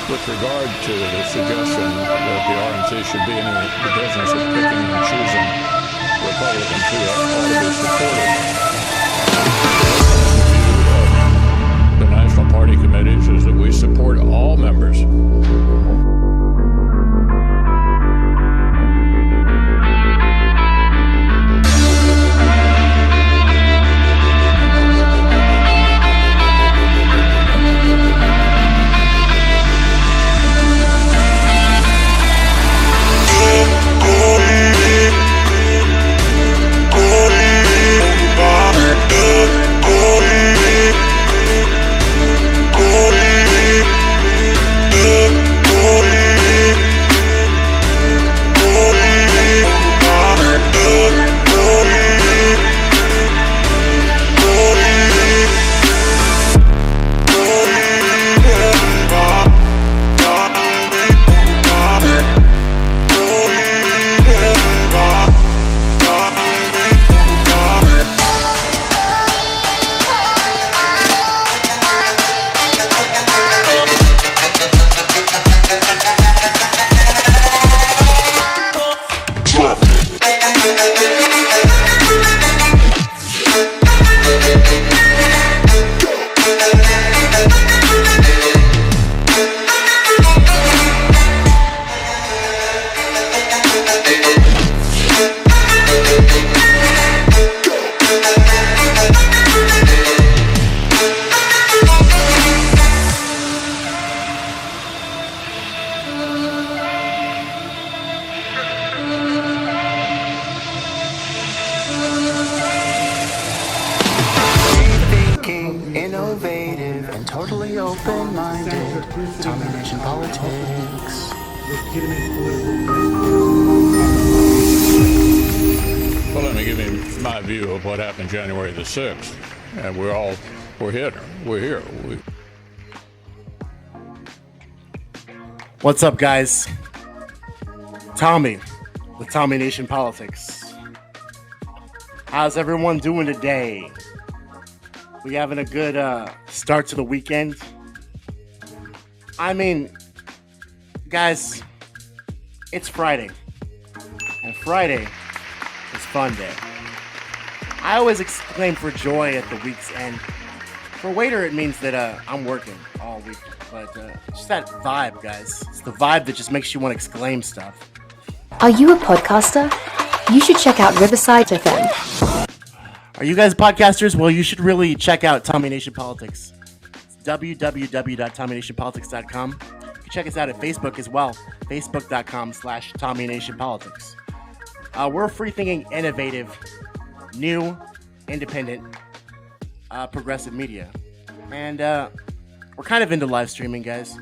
With regard to the suggestion that the RNC should be in the business of picking and choosing Republicans who ought to be supported, the National Party Committees is that we support all members. Innovative and totally open-minded. Domination politics. Well, let me give you my view of what happened January the 6th. And we're here. What's up, guys? Tommy with Tommy Nation Politics. How's everyone doing today? We having a good start to the weekend? I mean, guys, it's Friday. And Friday is fun day. I always exclaim for joy at the week's end. For waiter, it means that I'm working all week. But it's just that vibe, guys. It's the vibe that just makes you want to exclaim stuff. Are you a podcaster? You should check out Riverside FM. Are you guys podcasters? Well, you should really check out Tommy Nation Politics. It's www.tommynationpolitics.com. You can check us out at Facebook as well. Facebook.com/Tommy Nation Politics. We're free-thinking, innovative, new, independent, progressive media. And we're kind of into live streaming, guys.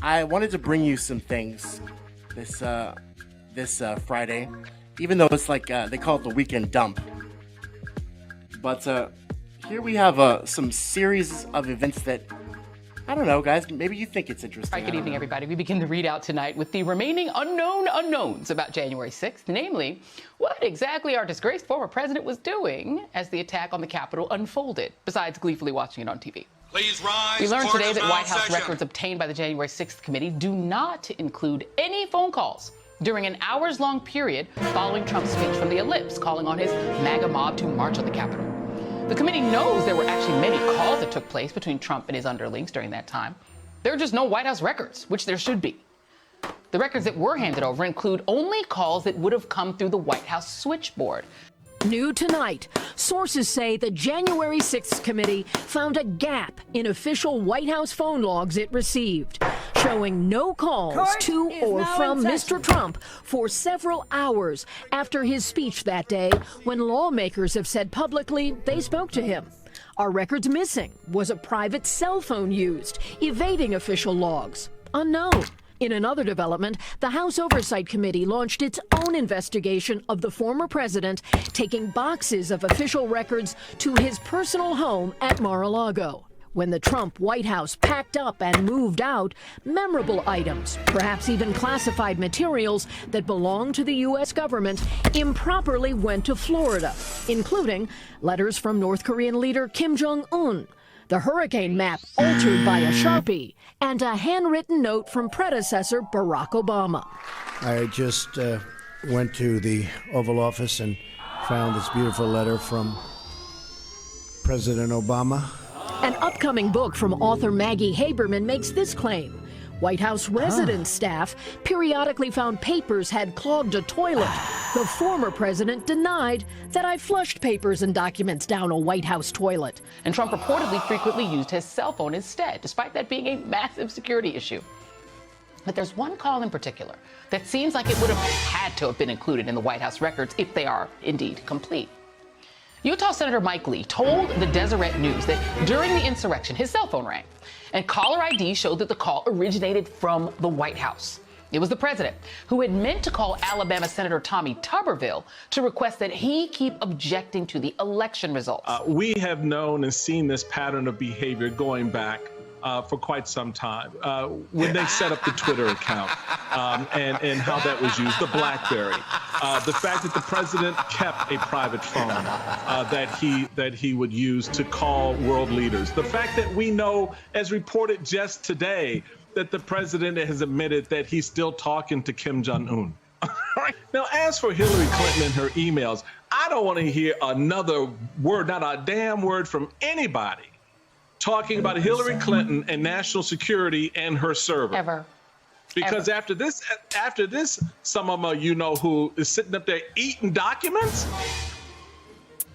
I wanted to bring you some things this Friday, even though it's like they call it the weekend dump. But here we have some series of events that, I don't know, guys, maybe you think it's interesting. All right, good evening, everybody. We begin the readout tonight with the remaining unknown unknowns about January 6th, namely, what exactly our disgraced former president was doing as the attack on the Capitol unfolded, besides gleefully watching it on TV. Please rise. We learned today that White House records obtained by the January 6th committee do not include any phone calls during an hours-long period following Trump's speech from the ellipse, calling on his MAGA mob to march on the Capitol. The committee knows there were actually many calls that took place between Trump and his underlings during that time. There are just no White House records, which there should be. The records that were handed over include only calls that would have come through the White House switchboard. New tonight, sources say the January 6th committee found a gap in official White House phone logs it received, showing no calls to or from Mr. Trump for several hours after his speech that day, when lawmakers have said publicly they spoke to him. Are records missing? Was a private cell phone used, evading official logs? Unknown. In another development, the House Oversight Committee launched its own investigation of the former president taking boxes of official records to his personal home at Mar-a-Lago. When the Trump White House packed up and moved out, memorable items, perhaps even classified materials that belonged to the U.S. government, improperly went to Florida, including letters from North Korean leader Kim Jong-un, the hurricane map altered by a Sharpie, and a handwritten note from predecessor Barack Obama. I just went to the Oval Office and found this beautiful letter from President Obama. An upcoming book from author Maggie Haberman makes this claim. White House residence staff periodically found papers had clogged a toilet. The former president denied that I flushed papers and documents down a White House toilet. And Trump reportedly frequently used his cell phone instead, despite that being a massive security issue. But there's one call in particular that seems like it would have had to have been included in the White House records if they are indeed complete. Utah Senator Mike Lee told the Deseret News that during the insurrection, his cell phone rang, and caller ID showed that the call originated from the White House. It was the president who had meant to call Alabama Senator Tommy Tuberville to request that he keep objecting to the election results. We have known and seen this pattern of behavior going back for quite some time. When they set up the Twitter account and how that was used, the BlackBerry, the fact that the president kept a private phone that he would use to call world leaders, the fact that we know, as reported just today, that the president has admitted that he's still talking to Kim Jong-un. Now, as for Hillary Clinton and her emails, I don't want to hear another word, not a damn word from anybody talking about Hillary Clinton and national security and her server. Ever. Because after this, some of them, you know, who is sitting up there eating documents?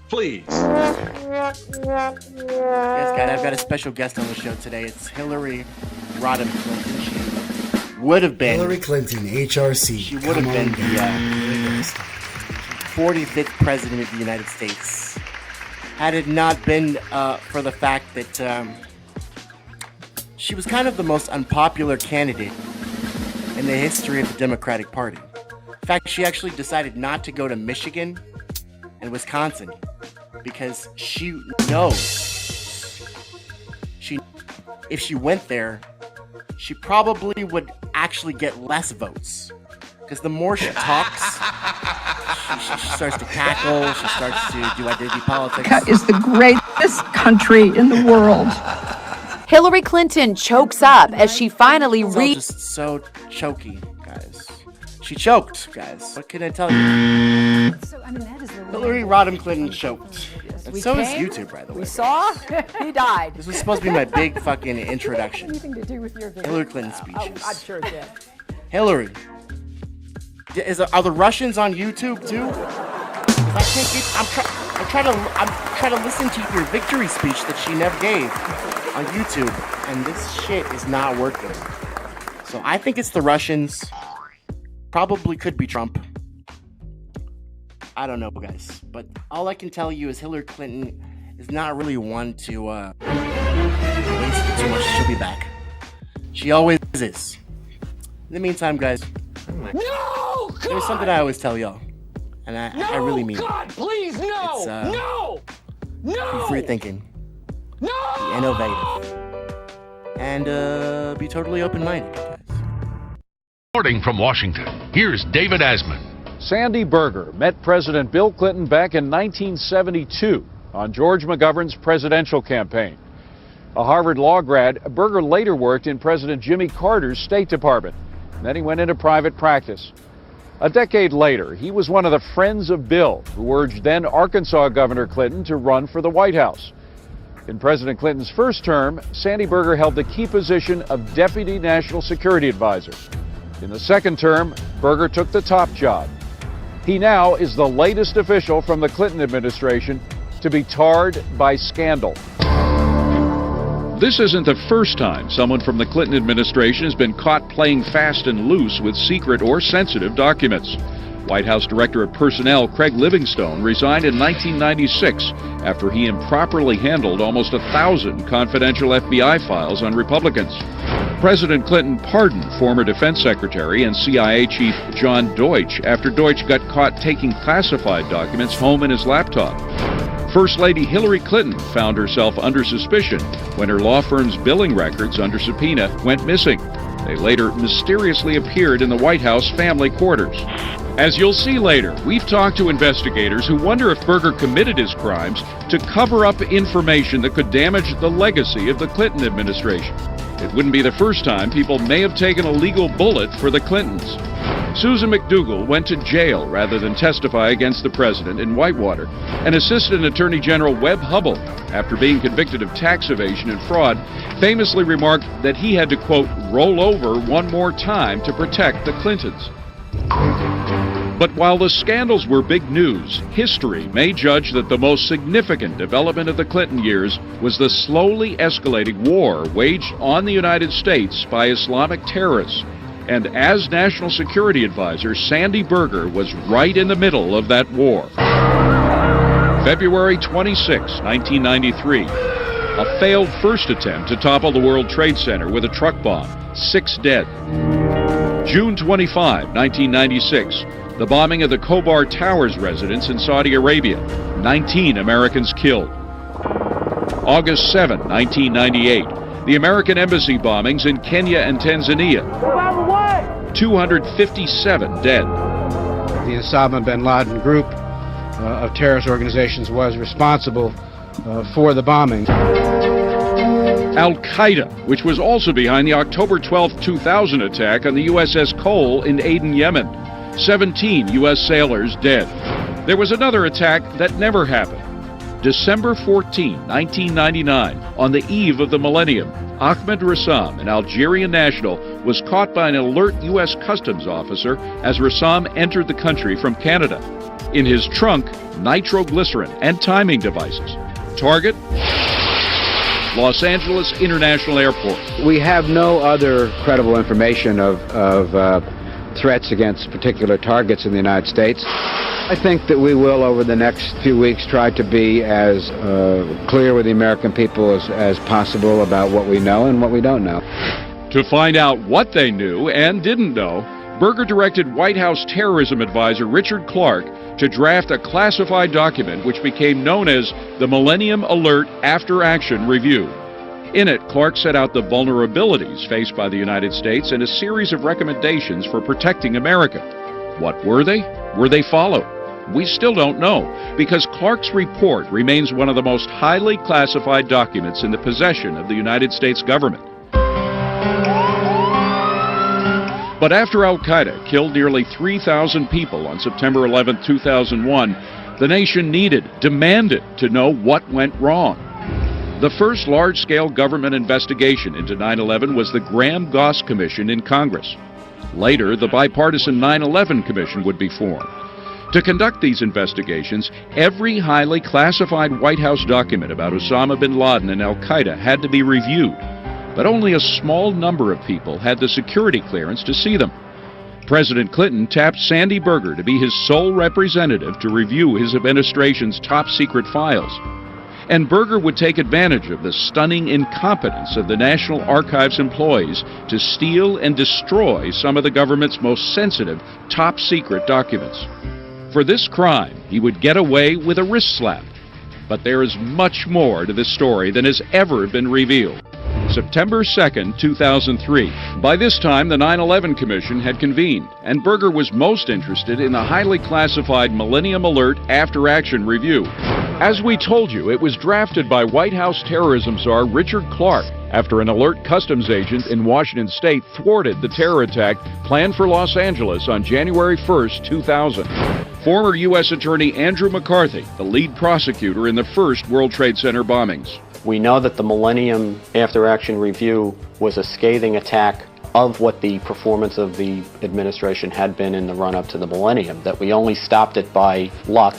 Please. Yes, guys, I've got a special guest on the show today. It's Hillary Rodham Clinton. She would have been Hillary Clinton, HRC. She would have been the 45th president of the United States had it not been for the fact that she was kind of the most unpopular candidate in the history of the Democratic Party. In fact, she actually decided not to go to Michigan and Wisconsin because she knows if she went there, she probably would actually get less votes. Because the more she talks, she starts to cackle, she starts to do identity politics. America is the greatest country in the world. Hillary Clinton chokes up as she finally It's just so choky, guys. She choked, guys. What can I tell you? Hillary Rodham Clinton choked. And so is YouTube, by the way. We saw he died. This was supposed to be my big fucking introduction. Anything to do with your video? Hillary Clinton speeches. I'm sure it did. Hillary. Are the Russians on YouTube too? I can't get. I'm trying to listen to your victory speech that she never gave on YouTube, and this shit is not working. So I think it's the Russians. Probably could be Trump. I don't know, guys. But all I can tell you is Hillary Clinton is not really one to waste too much. She'll be back. She always is. In the meantime, guys. No! God! There's something I always tell y'all, and I really mean God, it. Please, no! It's, No! Be free thinking. No! Be innovative. And be totally open-minded, guys. Reporting from Washington, here's David Asman. Sandy Berger met President Bill Clinton back in 1972 on George McGovern's presidential campaign. A Harvard law grad, Berger later worked in President Jimmy Carter's State Department. Then he went into private practice. A decade later, he was one of the friends of Bill, who urged then Arkansas Governor Clinton to run for the White House. In President Clinton's first term, Sandy Berger held the key position of Deputy National Security Advisor. In the second term, Berger took the top job. He now is the latest official from the Clinton administration to be tarred by scandal. This isn't the first time someone from the Clinton administration has been caught playing fast and loose with secret or sensitive documents. White House Director of Personnel Craig Livingstone resigned in 1996 after he improperly handled almost 1,000 confidential FBI files on Republicans. President Clinton pardoned former Defense Secretary and CIA Chief John Deutsch after Deutsch got caught taking classified documents home in his laptop. First Lady Hillary Clinton found herself under suspicion when her law firm's billing records under subpoena went missing. They later mysteriously appeared in the White House family quarters. As you'll see later, we've talked to investigators who wonder if Berger committed his crimes to cover up information that could damage the legacy of the Clinton administration. It wouldn't be the first time people may have taken a legal bullet for the Clintons. Susan McDougal went to jail rather than testify against the president in Whitewater, and Assistant Attorney General Webb Hubbell, after being convicted of tax evasion and fraud, famously remarked that he had to, quote, roll over one more time to protect the Clintons. But while the scandals were big news, history may judge that the most significant development of the Clinton years was the slowly escalating war waged on the United States by Islamic terrorists. And as National Security Advisor, Sandy Berger was right in the middle of that war. February 26, 1993. A failed first attempt to topple the World Trade Center with a truck bomb. 6 dead. June 25, 1996. The bombing of the Khobar Towers residence in Saudi Arabia. 19 Americans killed. August 7, 1998. The American embassy bombings in Kenya and Tanzania. 257 dead. The Osama bin Laden group of terrorist organizations was responsible for the bombing. Al-Qaeda, which was also behind the October 12, 2000 attack on the USS Cole in Aden, Yemen. 17 U.S. sailors dead. There was another attack that never happened. December 14, 1999, on the eve of the millennium, Ahmed Rassam, an Algerian national, was caught by an alert U.S. Customs officer as Rassam entered the country from Canada. In his trunk, nitroglycerin and timing devices. Target? Los Angeles International Airport. We have no other credible information of threats against particular targets in the United States. I think that we will, over the next few weeks, try to be as clear with the American people as possible about what we know and what we don't know. To find out what they knew and didn't know, Berger directed White House terrorism advisor Richard Clarke to draft a classified document which became known as the Millennium Alert After Action Review. In it, Clarke set out the vulnerabilities faced by the United States and a series of recommendations for protecting America. What were they? Were they followed? We still don't know, because Clarke's report remains one of the most highly classified documents in the possession of the United States government. But after Al-Qaeda killed nearly 3,000 people on September 11, 2001, the nation demanded to know what went wrong. The first large-scale government investigation into 9/11 was the Graham-Goss Commission in Congress. Later, the bipartisan 9/11 Commission would be formed. To conduct these investigations, every highly classified White House document about Osama bin Laden and Al-Qaeda had to be reviewed, but only a small number of people had the security clearance to see them. President Clinton tapped Sandy Berger to be his sole representative to review his administration's top-secret files. And Berger would take advantage of the stunning incompetence of the National Archives employees to steal and destroy some of the government's most sensitive, top-secret documents. For this crime, he would get away with a wrist slap. But there is much more to this story than has ever been revealed. September 2, 2003. By this time, the 9/11 Commission had convened, and Berger was most interested in the highly classified Millennium Alert After Action Review. As we told you, it was drafted by White House terrorism czar Richard Clarke after an alert customs agent in Washington state thwarted the terror attack planned for Los Angeles on January 1, 2000. Former U.S. Attorney Andrew McCarthy, the lead prosecutor in the first World Trade Center bombings. We know that the Millennium After Action Review was a scathing attack of what the performance of the administration had been in the run-up to the millennium, that we only stopped it by luck.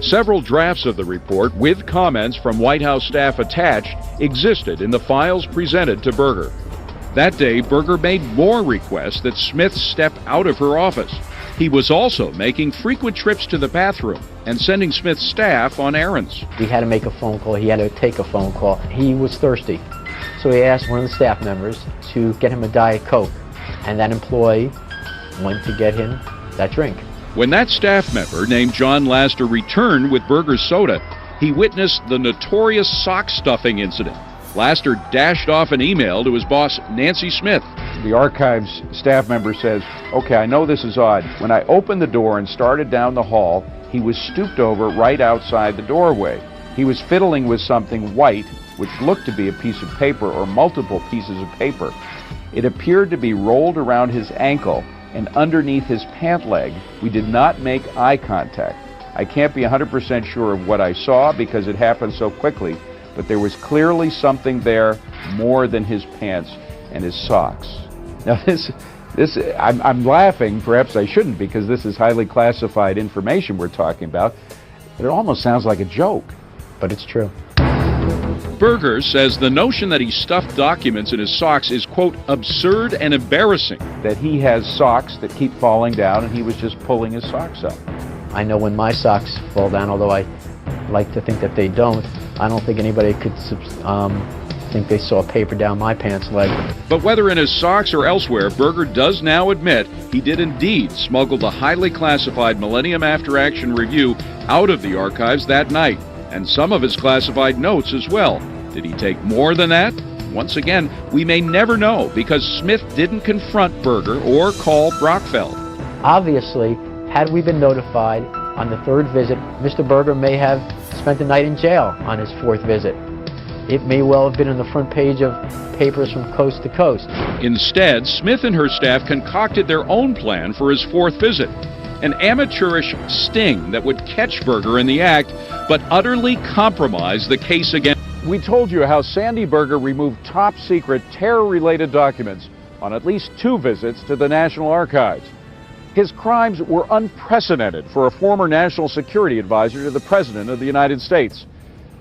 Several drafts of the report, with comments from White House staff attached, existed in the files presented to Berger. That day, Berger made more requests that Smith step out of her office. He was also making frequent trips to the bathroom and sending Smith's staff on errands. He had to make a phone call. He had to take a phone call. He was thirsty. So he asked one of the staff members to get him a Diet Coke. And that employee went to get him that drink. When that staff member, named John Laster, returned with Berger's soda, he witnessed the notorious sock stuffing incident. Laster dashed off an email to his boss, Nancy Smith. The archives staff member says, okay, I know this is odd. When I opened the door and started down the hall, he was stooped over right outside the doorway. He was fiddling with something white, which looked to be a piece of paper or multiple pieces of paper. It appeared to be rolled around his ankle and underneath his pant leg. We did not make eye contact. I can't be 100% sure of what I saw because it happened so quickly, but there was clearly something there more than his pants and his socks. Now I'm laughing, perhaps I shouldn't, because this is highly classified information we're talking about, but it almost sounds like a joke. But it's true. Berger says the notion that he stuffed documents in his socks is, quote, absurd and embarrassing. That he has socks that keep falling down and he was just pulling his socks up. I know when my socks fall down, although I like to think that they don't, I don't think anybody could think they saw paper down my pants leg. But whether in his socks or elsewhere, Berger does now admit he did indeed smuggle the highly classified Millennium After Action Review out of the archives that night, and some of his classified notes as well. Did he take more than that? Once again, we may never know because Smith didn't confront Berger or call Brockfeld. Obviously, had we been notified on the third visit, Mr. Berger may have spent the night in jail on his fourth visit. It may well have been on the front page of papers from coast to coast. Instead, Smith and her staff concocted their own plan for his fourth visit. An amateurish sting that would catch Berger in the act, but utterly compromise the case against. We told you how Sandy Berger removed top-secret terror-related documents on at least 2 visits to the National Archives. His crimes were unprecedented for a former national security advisor to the President of the United States.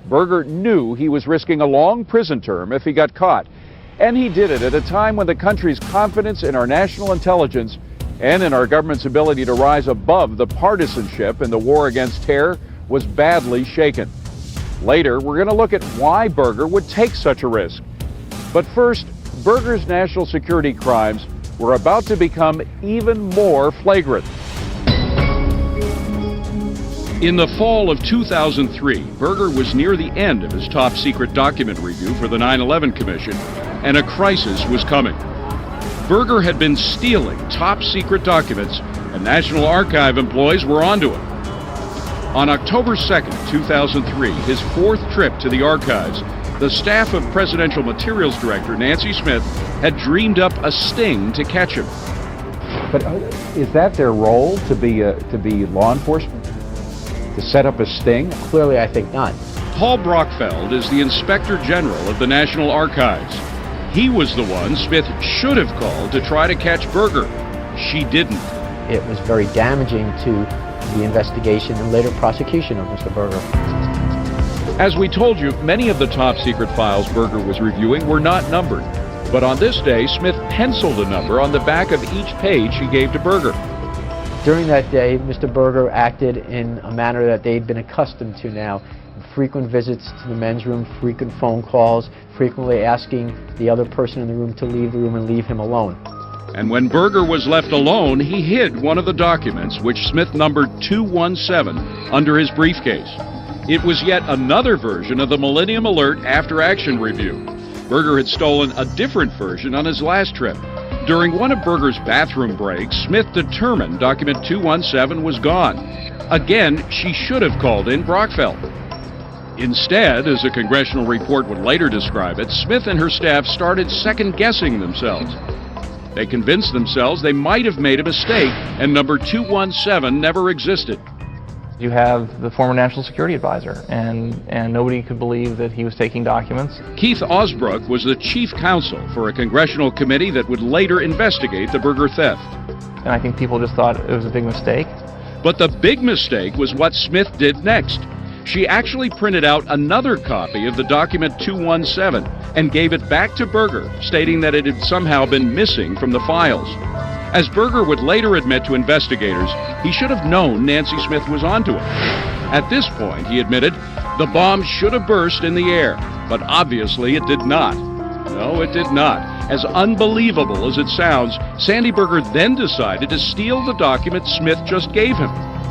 Berger knew he was risking a long prison term if he got caught, and he did it at a time when the country's confidence in our national intelligence and in our government's ability to rise above the partisanship in the war against terror was badly shaken. Later, we're going to look at why Berger would take such a risk. But first, Berger's national security crimes were about to become even more flagrant. In the fall of 2003, Berger was near the end of his top-secret document review for the 9/11 Commission, and a crisis was coming. Berger had been stealing top-secret documents, and National Archive employees were onto him. On October 2nd, 2003, his 4th trip to the archives, the staff of Presidential Materials Director Nancy Smith had dreamed up a sting to catch him. But is that their role, to be law enforcement? To set up a sting? Clearly, I think not. Paul Brockfeld is the Inspector General of the National Archives. He was the one Smith should have called to try to catch Berger. She didn't. It was very damaging to the investigation and later prosecution of Mr. Berger. As we told you, many of the top-secret files Berger was reviewing were not numbered. But on this day, Smith penciled a number on the back of each page she gave to Berger. During that day, Mr. Berger acted in a manner that they'd been accustomed to now. Frequent visits to the men's room, frequent phone calls, frequently asking the other person in the room to leave the room and leave him alone. And when Berger was left alone, he hid one of the documents, which Smith numbered 217, under his briefcase. It was yet another version of the Millennium Alert After Action Review. Berger had stolen a different version on his last trip. During one of Berger's bathroom breaks, Smith determined document 217 was gone. Again, she should have called in Brockfeld. Instead, as a congressional report would later describe it, Smith and her staff started second-guessing themselves. They convinced themselves they might have made a mistake, and number 217 never existed. You have the former National Security Advisor, and nobody could believe that he was taking documents. Keith Osbrook was the chief counsel for a congressional committee that would later investigate the Berger theft. And I think people just thought it was a big mistake. But the big mistake was what Smith did next. She actually printed out another copy of the document 217 and gave it back to Berger, stating that it had somehow been missing from the files. As Berger would later admit to investigators, he should have known Nancy Smith was onto him. At this point, he admitted, the bomb should have burst in the air, but obviously it did not. No, it did not. As unbelievable as it sounds, Sandy Berger then decided to steal the document Smith just gave him.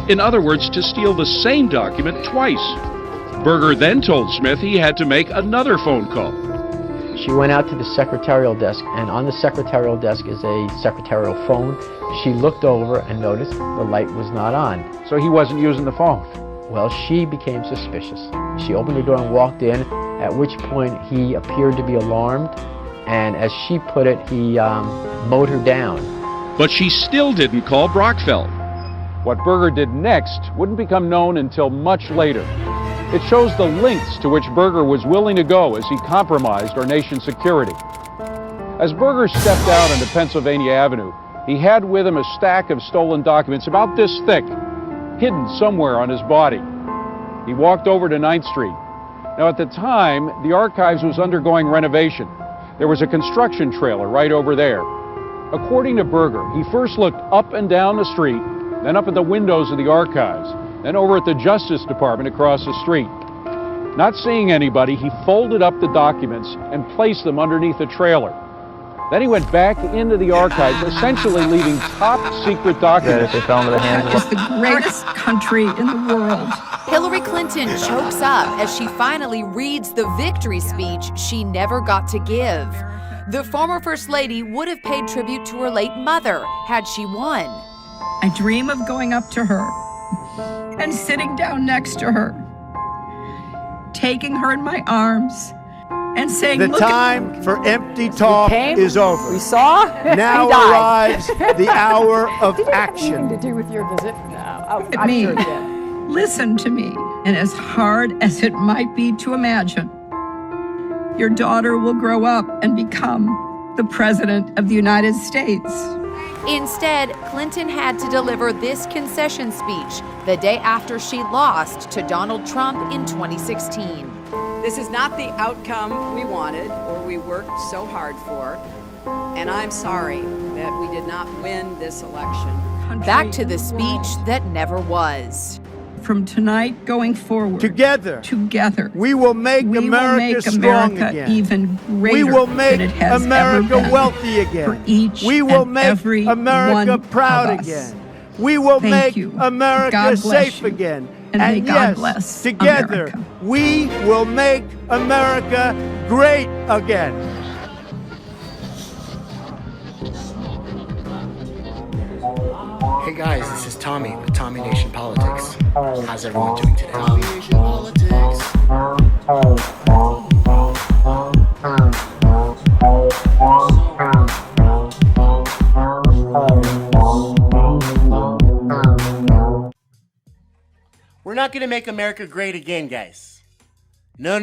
In other words, to steal the same document twice. Berger then told Smith he had to make another phone call. She went out to the secretarial desk, and on the secretarial desk is a secretarial phone. She looked over and noticed the light was not on. So he wasn't using the phone? Well, she became suspicious. She opened the door and walked in, at which point he appeared to be alarmed, and as she put it, he mowed her down. But she still didn't call Brockfeld. What Berger did next wouldn't become known until much later. It shows the lengths to which Berger was willing to go as he compromised our nation's security. As Berger stepped out onto Pennsylvania Avenue, he had with him a stack of stolen documents about this thick, hidden somewhere on his body. He walked over to 9th Street. Now, at the time, the archives was undergoing renovation. There was a construction trailer right over there. According to Berger, he first looked up and down the street, then up at the windows of the archives, then over at the Justice Department across the street. Not seeing anybody, he folded up the documents and placed them underneath the trailer. Then he went back into the archives, essentially leaving top-secret documents. They fell into the hands of It's the greatest country in the world. Hillary Clinton chokes up as she finally reads the victory speech she never got to give. The former First Lady would have paid tribute to her late mother had she won. I dream of going up to her and sitting down next to her, taking her in my arms and saying, The "Look time for empty talk is over. We saw. Now He died. arrives the hour of action. Anything to do with your visit? No, at I'm me. sure it did. Listen to me, and as hard as it might be to imagine, your daughter will grow up and become the President of the United States." Instead, Clinton had to deliver this concession speech the day after she lost to Donald Trump in 2016. This is not the outcome we wanted or we worked so hard for, and I'm sorry that we did not win this election. Back to the speech that never was. From tonight going forward, Together, we will make we America will make strong America again. even greater We will make than it has America ever been. wealthy again. For each We will and make every America one proud of us. again. We will Thank make you. America God bless safe you. again. And may God yes, bless together, America. we will make America great again. Hey guys, this is Tommy with Tommy Nation Politics. How's everyone doing today? Tommy Nation Politics. We're not going to make America great again, guys. No.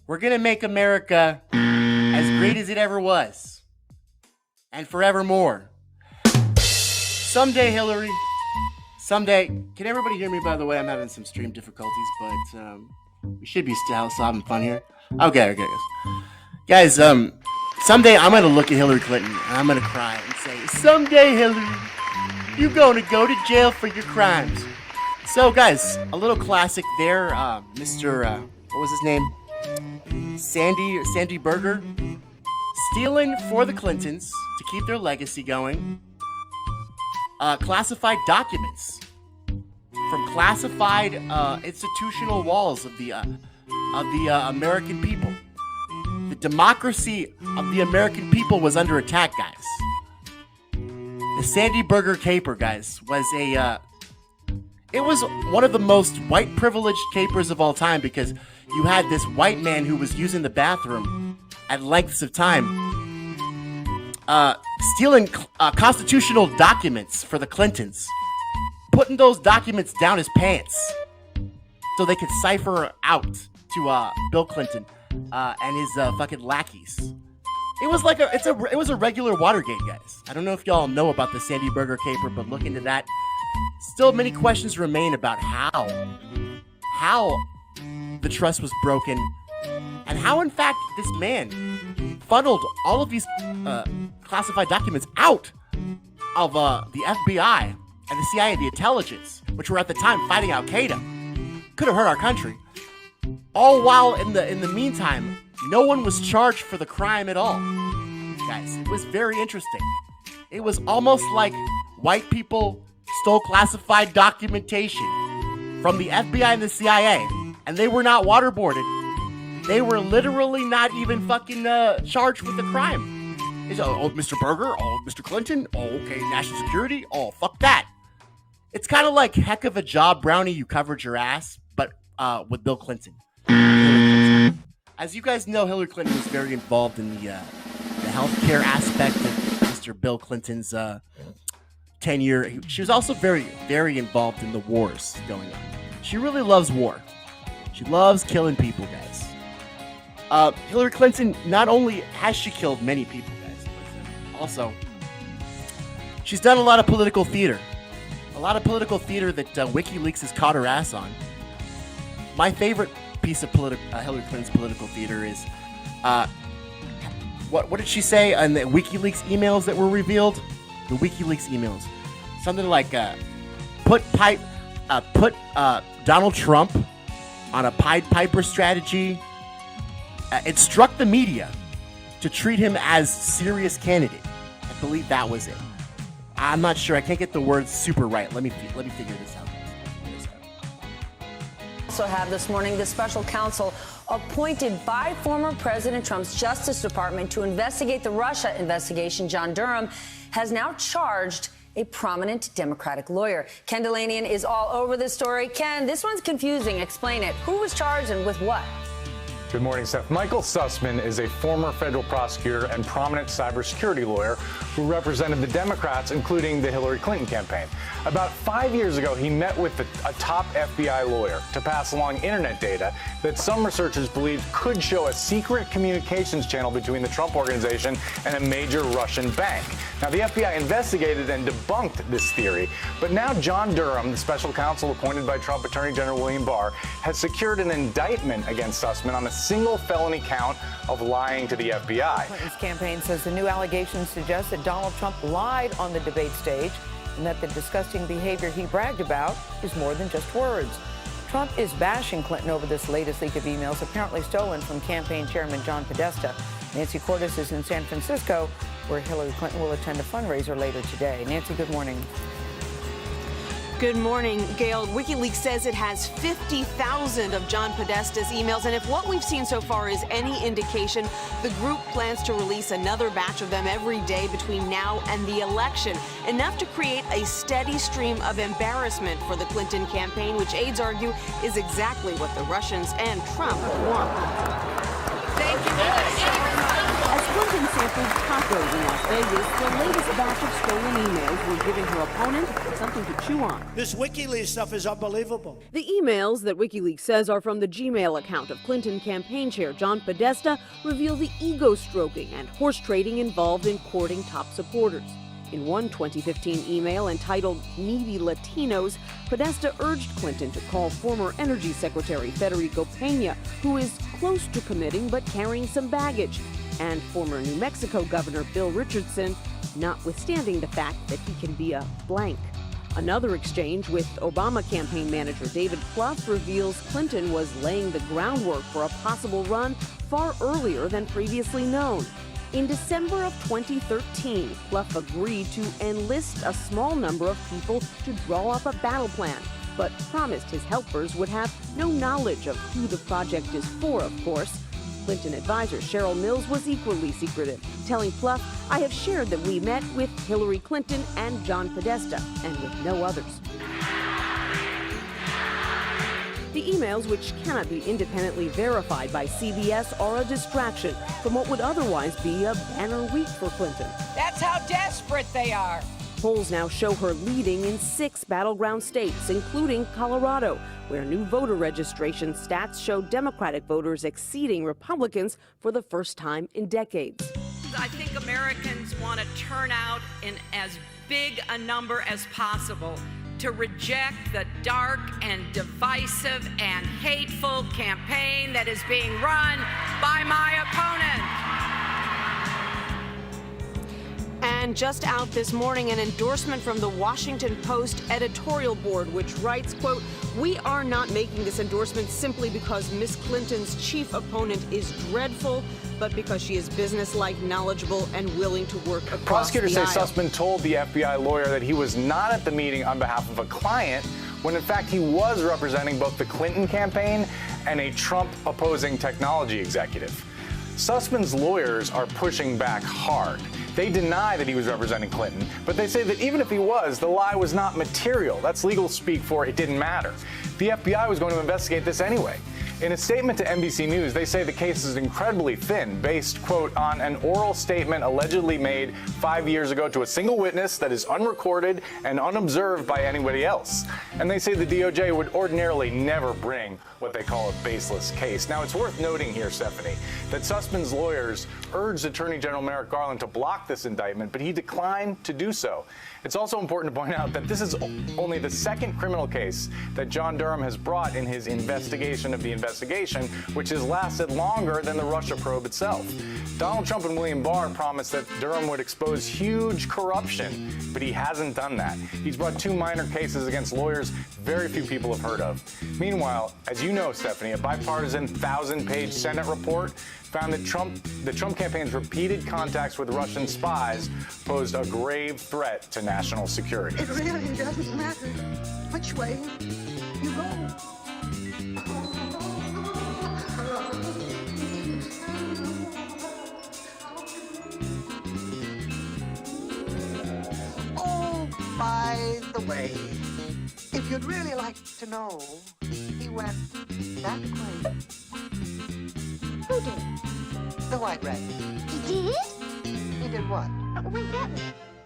We're going to make America as great as it ever was. And forevermore. Someday, Hillary. Someday. Can everybody hear me, by the way? I'm having some stream difficulties, but we should be still having fun here. Okay. Guys, someday I'm going to look at Hillary Clinton and I'm going to cry and say, someday, Hillary, you're going to go to jail for your crimes. So, guys, a little classic there. Mr. What was his name? Sandy Berger. Stealing for the Clintons to keep their legacy going. Classified documents from classified institutional walls of the American people. The democracy of the American people was under attack, guys. The Sandy Berger caper, guys, was it was one of the most white privileged capers of all time because you had this white man who was using the bathroom at lengths of time, stealing constitutional documents for the Clintons, putting those documents down his pants so they could cipher out to Bill Clinton and his fucking lackeys. It was like it was a regular Watergate, guys. I don't know if y'all know about the Sandy Berger caper, but look into that. Still, many questions remain about how the trust was broken, and how, in fact, this man funneled all of these classified documents out of the FBI and the CIA, the intelligence, which were at the time fighting Al Qaeda. Could have hurt our country. All while in the meantime, no one was charged for the crime at all. Guys, it was very interesting. It was almost like white people stole classified documentation from the FBI and the CIA, and they were not waterboarded. They were literally not even fucking charged with the crime. It's, oh, Mr. Berger, oh, Mr. Clinton, oh, okay, national security, oh, fuck that. It's kind of like heck of a job, Brownie, you covered your ass, but with Bill Clinton. As you guys know, Hillary Clinton was very involved in the healthcare aspect of Mr. Bill Clinton's tenure. She was also very, very involved in the wars going on. She really loves war. She loves killing people, guys. Hillary Clinton, not only has she killed many people, guys, but also she's done a lot of political theater. A lot of political theater that WikiLeaks has caught her ass on. My favorite piece of Hillary Clinton's political theater is what did she say on the WikiLeaks emails that were revealed? The WikiLeaks emails, something like put Donald Trump on a Pied Piper strategy. It struck the media to treat him as serious candidate. I believe that was it. I'm not sure. I can't get the words super right. Let me figure this out. Also have this morning the special counsel appointed by former President Trump's Justice Department to investigate the Russia investigation. John Durham has now charged a prominent Democratic lawyer. Ken Delanian is all over this story. Ken, this one's confusing. Explain it. Who was charged and with what? Good morning, Steph. Michael Sussman is a former federal prosecutor and prominent cybersecurity lawyer who represented the Democrats, including the Hillary Clinton campaign. About 5 years ago, he met with a top FBI lawyer to pass along internet data that some researchers believe could show a secret communications channel between the Trump organization and a major Russian bank. Now, the FBI investigated and debunked this theory, but now John Durham, the special counsel appointed by Trump Attorney General William Barr, has secured an indictment against Sussman on a single felony count of lying to the FBI. Clinton's campaign says the new allegations suggest that Donald Trump lied on the debate stage and that the disgusting behavior he bragged about is more than just words. Trump is bashing Clinton over this latest leak of emails apparently stolen from campaign chairman John Podesta. Nancy Cordes is in San Francisco, where Hillary Clinton will attend a fundraiser later today. Nancy, good morning. Good morning, Gail. WikiLeaks says it has 50,000 of John Podesta's emails, and if what we've seen so far is any indication, the group plans to release another batch of them every day between now and the election, enough to create a steady stream of embarrassment for the Clinton campaign, which aides argue is exactly what the Russians and Trump want. Thank you. As Clinton sampled tacos in Las Vegas, the latest batch of stolen emails were giving her opponent something to chew on. This WikiLeaks stuff is unbelievable. The emails that WikiLeaks says are from the Gmail account of Clinton campaign chair John Podesta reveal the ego-stroking and horse trading involved in courting top supporters. In one 2015 email entitled Needy Latinos, Podesta urged Clinton to call former Energy Secretary Federico Peña, who is close to committing but carrying some baggage, and former New Mexico Governor Bill Richardson, notwithstanding the fact that he can be a blank. Another exchange with Obama campaign manager David Plouffe reveals Clinton was laying the groundwork for a possible run far earlier than previously known. In December of 2013, Plouffe agreed to enlist a small number of people to draw up a battle plan, but promised his helpers would have no knowledge of who the project is for, of course. Clinton advisor Cheryl Mills was equally secretive, telling Plouffe, "I have shared that we met with Hillary Clinton and John Podesta, and with no others." The emails, which cannot be independently verified by CBS, are a distraction from what would otherwise be a banner week for Clinton. That's how desperate they are. Polls now show her leading in 6 battleground states, including Colorado, where new voter registration stats show Democratic voters exceeding Republicans for the first time in decades. I think Americans want to turn out in as big a number as possible to reject the dark and divisive and hateful campaign that is being run by my opponent. And just out this morning, an endorsement from the Washington Post editorial board, which writes, quote, "We are not making this endorsement simply because Miss Clinton's chief opponent is dreadful, but because she is businesslike, knowledgeable, and willing to work across Prosecutors the say aisle." Sussman told the FBI lawyer that he was not at the meeting on behalf of a client, when in fact he was representing both the Clinton campaign and a Trump-opposing technology executive. Sussman's lawyers are pushing back hard. They deny that he was representing Clinton, but they say that even if he was, the lie was not material. That's legal speak for it didn't matter. The FBI was going to investigate this anyway. In a statement to NBC News, they say the case is incredibly thin, based, quote, on an oral statement allegedly made 5 years ago to a single witness that is unrecorded and unobserved by anybody else. And they say the DOJ would ordinarily never bring what they call a baseless case. Now, it's worth noting here, Stephanie, that Sussman's lawyers urged Attorney General Merrick Garland to block this indictment, but he declined to do so. It's also important to point out that this is only the second criminal case that John Durham has brought in his investigation of the investigation, which has lasted longer than the Russia probe itself. Donald Trump and William Barr promised that Durham would expose huge corruption, but he hasn't done that. He's brought 2 minor cases against lawyers very few people have heard of. Meanwhile, as you know, Stephanie, a bipartisan 1,000-page Senate report found that the Trump campaign's repeated contacts with Russian spies posed a grave threat to national security. It really doesn't matter which way you go. Oh, by the way, if you'd really like to know, he went that way. Who did? The White Rabbit. He did? He did what? White Rabbit.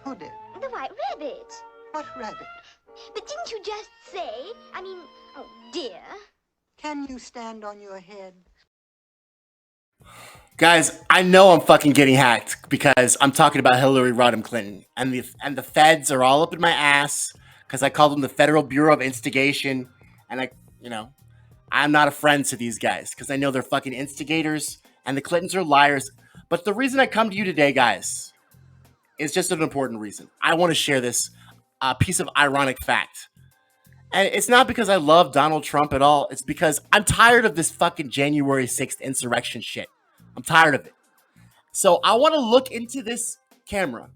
Who did? The White Rabbit. What rabbit? But didn't you just say, oh dear. Can you stand on your head? Guys, I know I'm fucking getting hacked because I'm talking about Hillary Rodham Clinton, and the feds are all up in my ass because I called them the Federal Bureau of Instigation, and I'm not a friend to these guys because I know they're fucking instigators and the Clintons are liars. But the reason I come to you today, guys, is just an important reason. I want to share this piece of ironic fact. And it's not because I love Donald Trump at all. It's because I'm tired of this fucking January 6th insurrection shit. I'm tired of it. So I want to look into this camera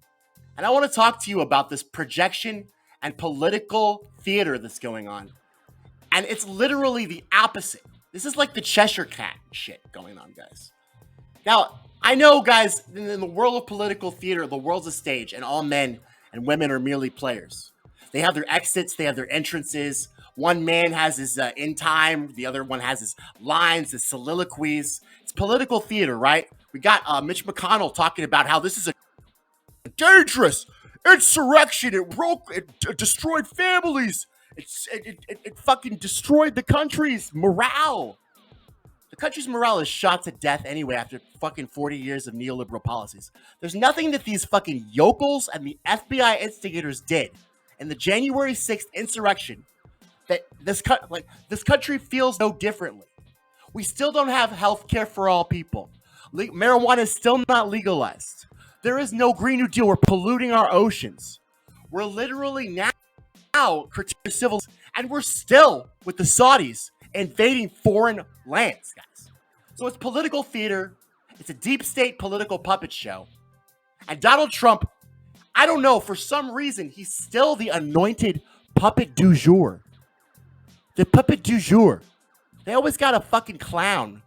and I want to talk to you about this projection and political theater that's going on. And it's literally the opposite. This is like the Cheshire Cat shit going on, guys. Now, I know, guys, in the world of political theater, the world's a stage, and all men and women are merely players. They have their exits, they have their entrances. One man has his in time, the other one has his lines, his soliloquies. It's political theater, right? We got Mitch McConnell talking about how this is a dangerous insurrection. It destroyed families. It fucking destroyed the country's morale. The country's morale is shot to death anyway after fucking 40 years of neoliberal policies. There's nothing that these fucking yokels and the FBI instigators did in the January 6th insurrection that this country feels no differently. We still don't have health care for all people. Marijuana is still not legalized. There is no Green New Deal. We're polluting our oceans. We're literally now critiquing civils, and we're still with the Saudis invading foreign lands, guys. So it's political theater. It's a deep state political puppet show. And Donald Trump, I don't know, for some reason, he's still the anointed puppet du jour. The puppet du jour. They always got a fucking clown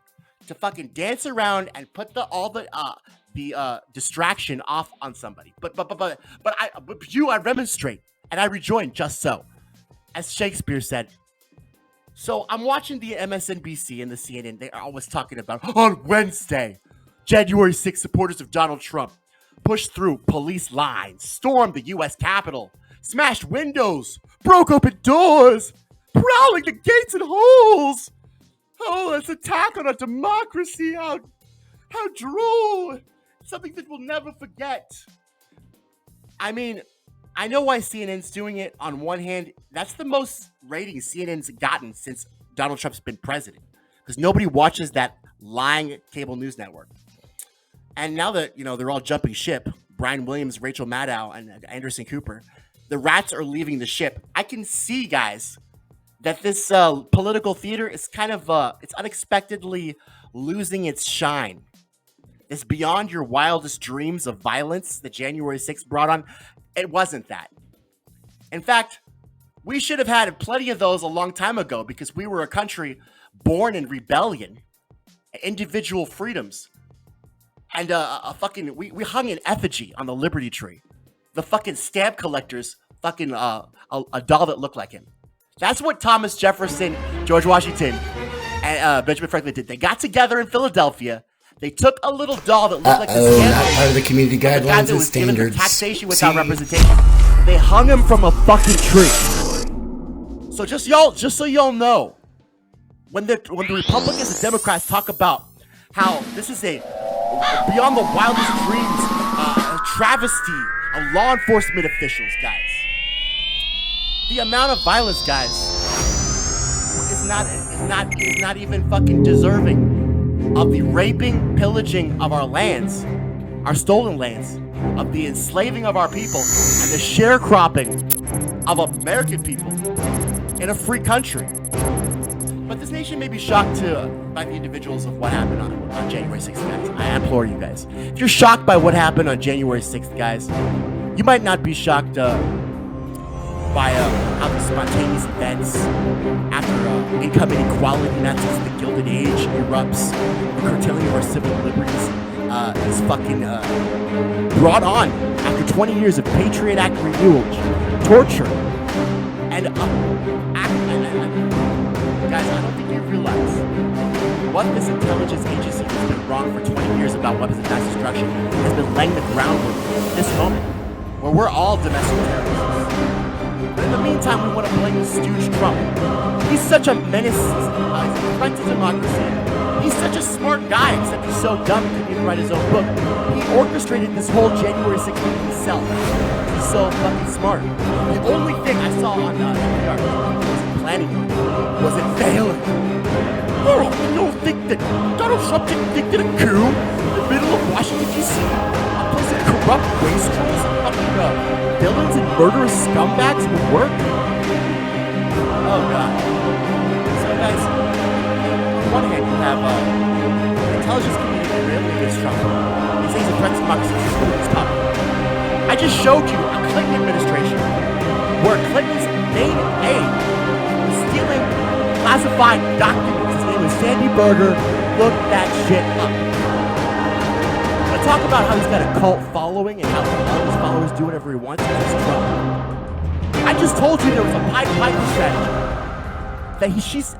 to fucking dance around and put all the distraction off on somebody. But I remonstrate and I rejoin just so. As Shakespeare said. So I'm watching the MSNBC and the CNN. They're always talking about on Wednesday, January 6th, supporters of Donald Trump pushed through police lines, stormed the U.S. Capitol, smashed windows, broke open doors, prowling the gates and holes. Oh, it's an attack on our democracy. How droll. Something that we'll never forget. I mean, I know why CNN's doing it. On one hand, that's the most ratings CNN's gotten since Donald Trump's been president, because nobody watches that lying cable news network. And now that, they're all jumping ship, Brian Williams, Rachel Maddow, and Anderson Cooper, the rats are leaving the ship. I can see, guys, that this political theater is kind of, it's unexpectedly losing its shine. It's beyond your wildest dreams of violence that January 6th brought on. It wasn't that. In fact, we should have had plenty of those a long time ago because we were a country born in rebellion, individual freedoms, and we hung an effigy on the Liberty Tree. The fucking stamp collectors, fucking a doll that looked like him. That's what Thomas Jefferson, George Washington, and Benjamin Franklin did. They got together in Philadelphia. They took a little doll that looked like the stamp not part of the community guidelines guy that and was given for standards. taxation without representation. They hung him from a fucking tree. So just so y'all know, when the Republicans and Democrats talk about how this is a beyond the wildest dreams, a travesty of law enforcement officials, guys. The amount of violence, guys, is not even fucking deserving of the raping, pillaging of our lands, our stolen lands, of the enslaving of our people, and the sharecropping of American people in a free country. But this nation may be shocked by the individuals of what happened on January 6th, guys. I implore you guys. If you're shocked by what happened on January 6th, guys, you might not be shocked by how the spontaneous events after income inequality, and that's the Gilded Age, erupts, the curtailing of our civil liberties is fucking brought on after 20 years of Patriot Act renewal, torture, and guys, I don't think you realize what this intelligence agency has been wrong for 20 years about weapons of mass destruction has been laying the groundwork in this moment where we're all domestic terrorists. But in the meantime, we want to blame this stooge Trump. He's such a menace. He's a threat to democracy. He's such a smart guy, except he's so dumb he couldn't even write his own book. He orchestrated this whole January 6th himself. He's so fucking smart. The only thing I saw on NPR was planning was it failing. Oh, you don't think that Donald Trump did a coup in the middle of Washington, D.C.? A place of corrupt wastrels and fucking villains and murderous scumbags would work? Oh, God. So, guys, on one hand, you have the intelligence community railing against Trump. They say he's a threat to democracy. He's popular. I just showed you a Clinton administration where Clinton's main aide was stealing classified documents. His name was Sandy Berger. Look that shit up. Let's talk about how he's got a cult following and how all his followers do whatever he wants. That's Trump. I just told you there was a Pied Piper strategy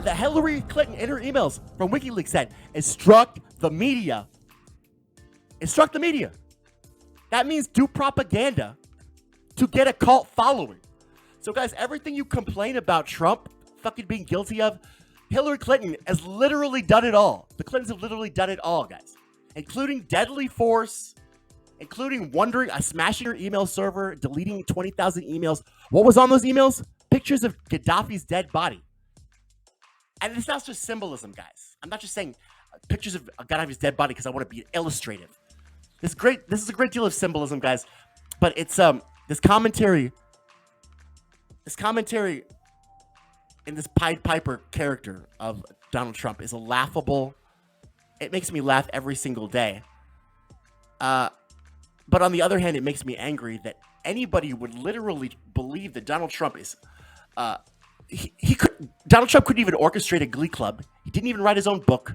that Hillary Clinton in her emails from WikiLeaks said instruct the media. Instruct the media. That means do propaganda to get a cult following. So, guys, everything you complain about Trump fucking being guilty of, Hillary Clinton has literally done it all. The Clintons have literally done it all, guys. Including deadly force, including smashing your email server, deleting 20,000 emails. What was on those emails? Pictures of Gaddafi's dead body. And it's not just symbolism, guys. I'm not just saying pictures of Gaddafi's dead body because I want to be illustrative. This is a great deal of symbolism, guys. But it's this commentary in this Pied Piper character of Donald Trump is laughable. It makes me laugh every single day. But on the other hand, it makes me angry that anybody would literally believe that Donald Trump is Donald Trump couldn't even orchestrate a glee club. He didn't even write his own book.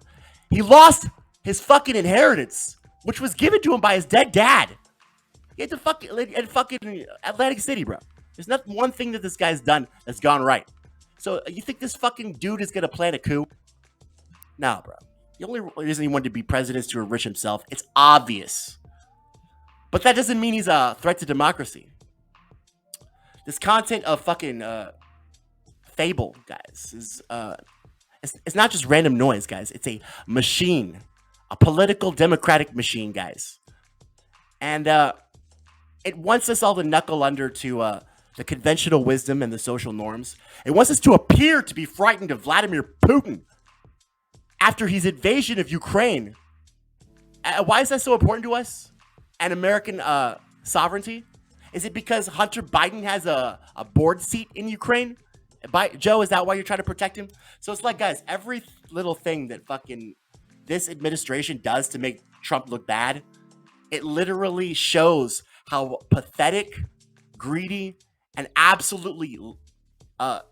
He lost his fucking inheritance, which was given to him by his dead dad. He had to fucking Atlantic City, bro. There's not one thing that this guy's done that's gone right. So you think this fucking dude is gonna plan a coup? No, bro. The only reason he wanted to be president is to enrich himself. It's obvious. But that doesn't mean he's a threat to democracy. This content of fucking fable, guys, is it's not just random noise, guys. It's a machine, a political democratic machine, guys. And it wants us all to knuckle under to the conventional wisdom and the social norms. It wants us to appear to be frightened of Vladimir Putin after his invasion of Ukraine. Why is that so important to us? And American sovereignty? Is it because Hunter Biden has a board seat in Ukraine? Joe, is that why you're trying to protect him? So it's like, guys, every little thing that fucking this administration does to make Trump look bad, it literally shows how pathetic, greedy, and absolutely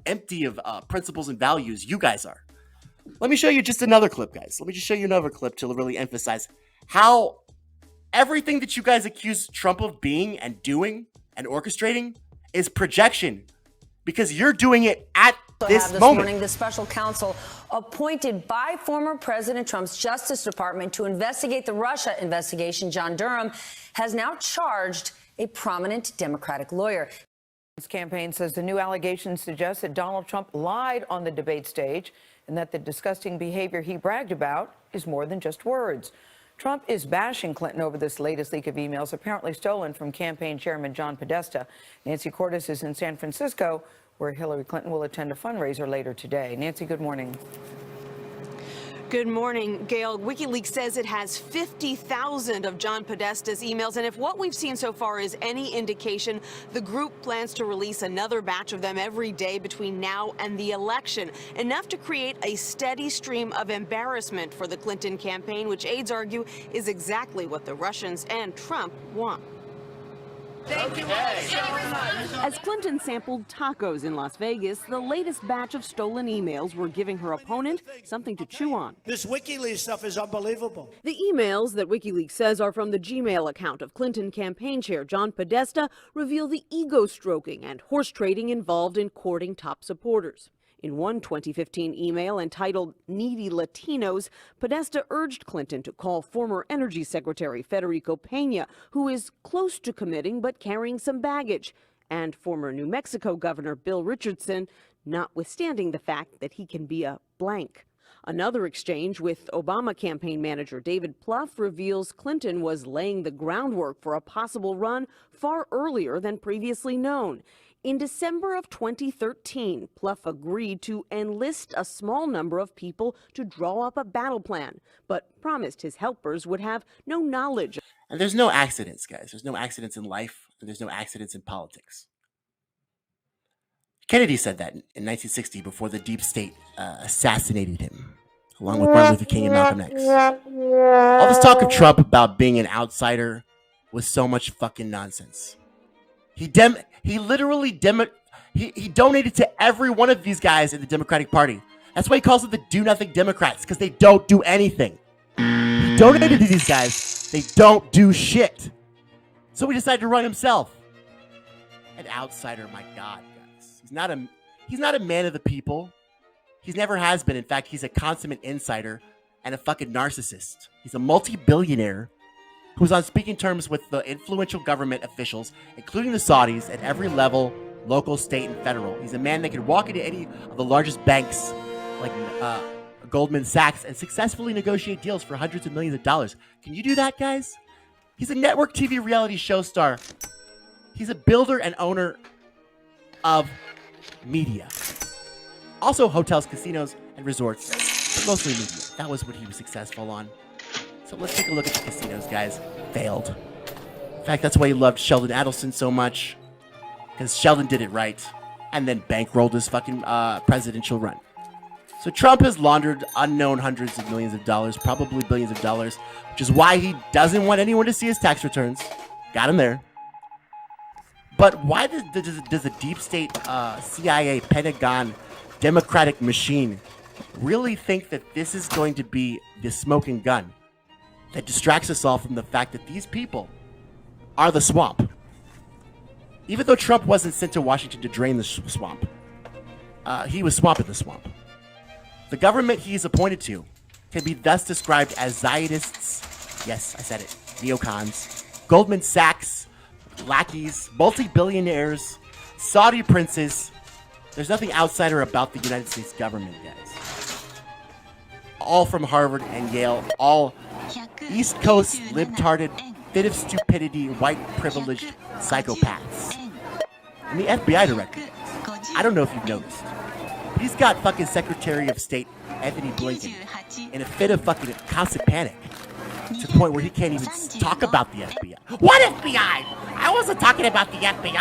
empty of principles and values you guys are. Let me show you just another clip, guys. Let me just show you another clip to really emphasize how everything that you guys accuse Trump of being and doing and orchestrating is projection, because you're doing it at this moment. Morning, the special counsel appointed by former President Trump's Justice Department to investigate the Russia investigation, John Durham, has now charged a prominent Democratic lawyer. His campaign says the new allegations suggest that Donald Trump lied on the debate stage and that the disgusting behavior he bragged about is more than just words. Trump is bashing Clinton over this latest leak of emails apparently stolen from campaign chairman John Podesta. Nancy Cordes is in San Francisco, where Hillary Clinton will attend a fundraiser later today. Nancy, good morning. Good morning, Gail. WikiLeaks says it has 50,000 of John Podesta's emails, and if what we've seen so far is any indication, the group plans to release another batch of them every day between now and the election, enough to create a steady stream of embarrassment for the Clinton campaign, which aides argue is exactly what the Russians and Trump want. Thank you all so much. As Clinton sampled tacos in Las Vegas, the latest batch of stolen emails were giving her opponent something to chew on. This WikiLeaks stuff is unbelievable. The emails that WikiLeaks says are from the Gmail account of Clinton campaign chair John Podesta reveal the ego-stroking and horse trading involved in courting top supporters. In one 2015 email entitled Needy Latinos, Podesta urged Clinton to call former Energy Secretary Federico Peña, who is close to committing but carrying some baggage, and former New Mexico Governor Bill Richardson, notwithstanding the fact that he can be a blank. Another exchange with Obama campaign manager David Plouffe reveals Clinton was laying the groundwork for a possible run far earlier than previously known. In December of 2013, Plouffe agreed to enlist a small number of people to draw up a battle plan, but promised his helpers would have no knowledge. And there's no accidents, guys. There's no accidents in life, and there's no accidents in politics. Kennedy said that in 1960 before the deep state assassinated him, along with Martin Luther King and Malcolm X. All this talk of Trump about being an outsider was so much fucking nonsense. He literally donated to every one of these guys in the Democratic Party. That's why he calls them the do-nothing Democrats, because they don't do anything. He donated to these guys. They don't do shit. So he decided to run himself. An outsider, my God, guys. He's not a man of the people. He never has been. In fact, he's a consummate insider and a fucking narcissist. He's a multi-billionaire who's on speaking terms with the influential government officials, including the Saudis, at every level, local, state, and federal. He's a man that could walk into any of the largest banks, like Goldman Sachs, and successfully negotiate deals for hundreds of millions of dollars. Can you do that, guys? He's a network TV reality show star. He's a builder and owner of media. Also hotels, casinos, and resorts, but mostly media. That was what he was successful on. So let's take a look at the casinos, guys. Failed. In fact, that's why he loved Sheldon Adelson so much, because Sheldon did it right, and then bankrolled his fucking presidential run. So Trump has laundered unknown hundreds of millions of dollars, probably billions of dollars, which is why he doesn't want anyone to see his tax returns. Got him there. But why does the deep state CIA, Pentagon, Democratic machine really think that this is going to be the smoking gun that distracts us all from the fact that these people are the swamp? Even though Trump wasn't sent to Washington to drain the swamp, he was swamping the swamp. The government he's appointed to can be thus described as Zionists, yes, I said it, neocons, Goldman Sachs, lackeys, multi-billionaires, Saudi princes. There's nothing outsider about the United States government, guys. All from Harvard and Yale, all East Coast, libtarded, fit of stupidity, white privileged psychopaths. And the FBI director, I don't know if you've noticed, but he's got fucking Secretary of State Anthony Blinken in a fit of fucking constant panic, to the point where he can't even talk about the FBI. What FBI? I wasn't talking about the FBI.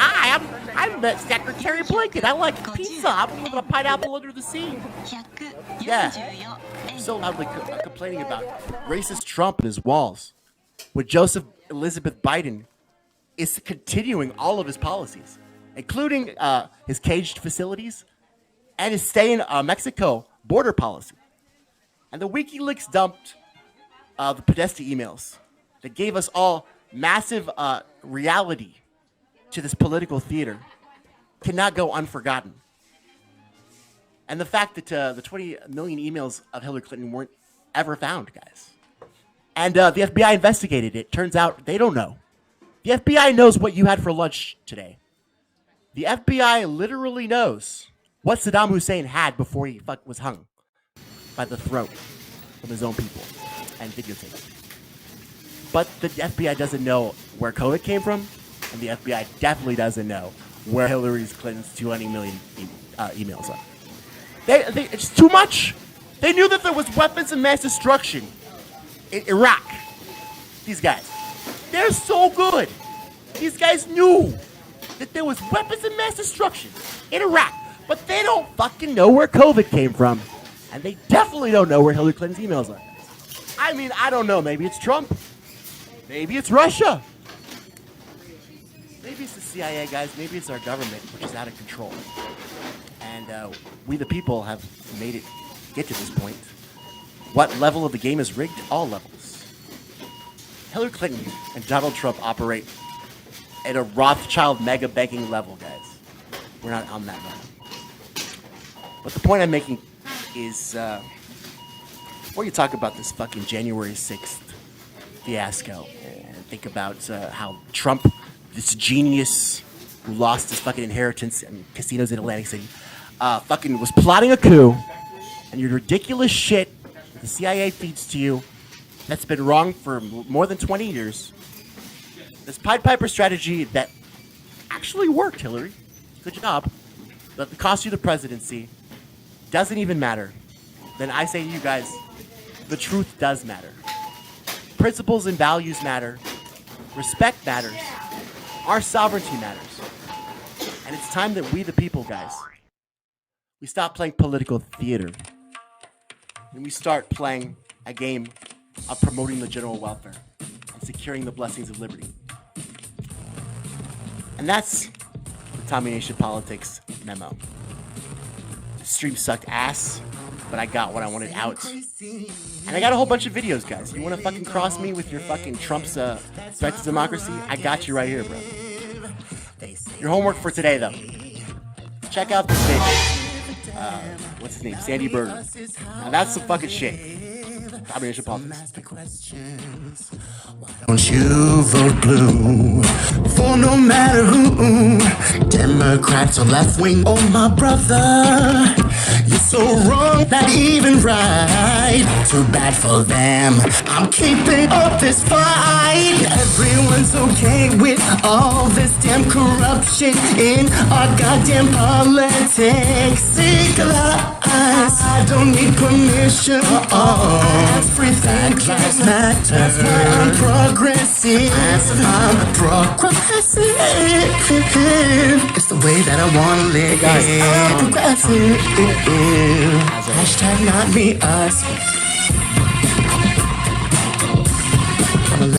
I'm the Secretary Blinken. I like pizza. I'm living a pineapple under the sea. Yeah. So loudly complaining about racist Trump and his walls, when Joseph Elizabeth Biden is continuing all of his policies, including his caged facilities and his stay in Mexico border policy. And the WikiLeaks dumped the Podesta emails that gave us all massive reality to this political theater cannot go unforgotten. And the fact that the 20 million emails of Hillary Clinton weren't ever found, guys. And the FBI investigated it. Turns out they don't know. The FBI knows what you had for lunch today. The FBI literally knows what Saddam Hussein had before he was hung by the throat from his own people and videotaped. But the FBI doesn't know where COVID came from, and the FBI definitely doesn't know where Hillary Clinton's 200 million emails are. It's too much. They knew that there was weapons of mass destruction in Iraq. These guys, they're so good. These guys knew that there was weapons of mass destruction in Iraq, but they don't fucking know where COVID came from, and they definitely don't know where Hillary Clinton's emails are. I mean, I don't know. Maybe it's Trump. Maybe it's Russia. Maybe it's the CIA, guys. Maybe it's our government, which is out of control. And we, the people, have made it get to this point. What level of the game is rigged? All levels. Hillary Clinton and Donald Trump operate at a Rothschild mega banking level, guys. We're not on that level. But the point I'm making is, before you talk about this fucking January 6th fiasco, and think about how Trump, this genius who lost his fucking inheritance and casinos in Atlantic City, fucking was plotting a coup, and your ridiculous shit the CIA feeds to you that's been wrong for more than 20 years. This Pied Piper strategy that actually worked, Hillary. Good job. But it cost you the presidency. Doesn't even matter. Then I say to you guys, the truth does matter. Principles and values matter. Respect matters. Our sovereignty matters. And it's time that we, the people, guys, we stop playing political theater. And we start playing a game of promoting the general welfare and securing the blessings of liberty. And that's the Tommy Nation Politics memo. The stream sucked ass, but I got what I wanted out. And I got a whole bunch of videos, guys. You want to fucking cross me with your fucking Trump's threat to democracy? I got you right here, bro. Your homework for today, though. Check out this bitch. What's his name? Sandy Berger. Now that's some fucking shit. Combination politics. Don't you vote blue for no matter who, Democrats or left wing? Oh my brother, you're so wrong, not even right. Too bad for them. I'm keeping up this fight. Everyone's okay with all this damn corruption in our goddamn politics. Legalize. I don't need permission. Everything lives matter. That's why I'm progressive. I'm progressive. It's the way that I wanna live. I'm progressive. Hashtag not me, us.